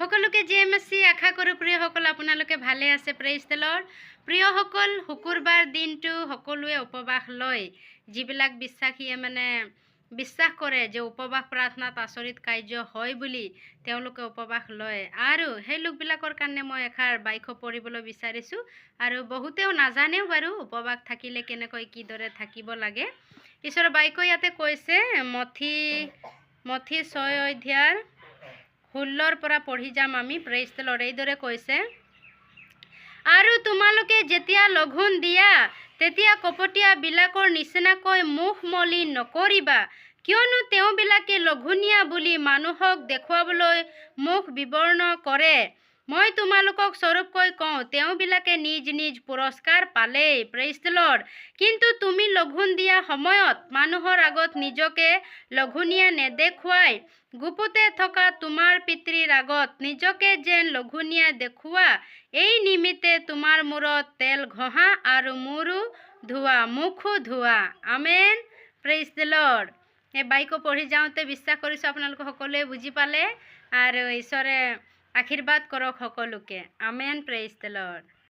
সকলোকে জিএমএসচি আশা কৰোঁ প্ৰিয়সকল আপোনালোকে ভালে আছে। Praise the lord. প্ৰিয়সকল, শুকুৰবাৰ দিনটো সকলোৱে উপবাস লয়। যিবিলাক বিশ্বাসীয়ে বিশ্বাস কৰে যে উপবাস প্ৰাৰ্থনাত আচৰিত কাৰ্য হয় বুলি তেওঁলোকে উপবাস লয়। আৰু সেই লোকবিলাকৰ কাৰণে মই এষাৰ বাক্য পঢ়িবলৈ বিচাৰিছোঁ। আৰু বহুতেও নাজানেও বাৰু উপবাস থাকিলে কেনেকৈ কিদৰে থাকিব লাগে। ঈশ্বৰৰ বাক্য ইয়াতে কৈছে, মথি 6 অধ্যায়ৰ 16 পৰা পঢ়ি যাম আমি। Praise the lord. এইদৰে কৈছে, আৰু তোমালোকে যেতিয়া লঘোণ দিয়া তেতিয়া কপটীয়াবিলাকৰ নিচিনাকৈ মুখ মলিন নকৰিবা, কিয়নো তেওঁবিলাকে লঘোণীয়া বুলি মানুহক দেখুৱাবলৈ মুখ বিবৰ্ণ কৰে। মই তোমালোকক স্বৰূপকৈ কওঁ, তেওঁবিলাকে নিজ নিজ পুৰস্কাৰ পালেই। Praise the lord. কিন্তু তুমি লঘোণ দিয়া সময়ত মানুহৰ আগত নিজকে লঘোণীয়া নেদেখুৱাই গুপুতে থকা তোমাৰ পিতৃৰ আগত নিজকে যেন লঘোণীয়া দেখুওৱা, এই নিমিত্তে তোমাৰ মূৰত তেল ঘঁহা আৰু মুখো ধোৱা। আমেন। Praise the lord. এই বাক্য পঢ়ি যাওঁতে বিশ্বাস কৰিছোঁ আপোনালোকে সকলোৱে বুজি পালে আৰু ঈশ্বৰে আশীৰ্বাদ কৰক সকলোকে। আমেন। Praise the lord.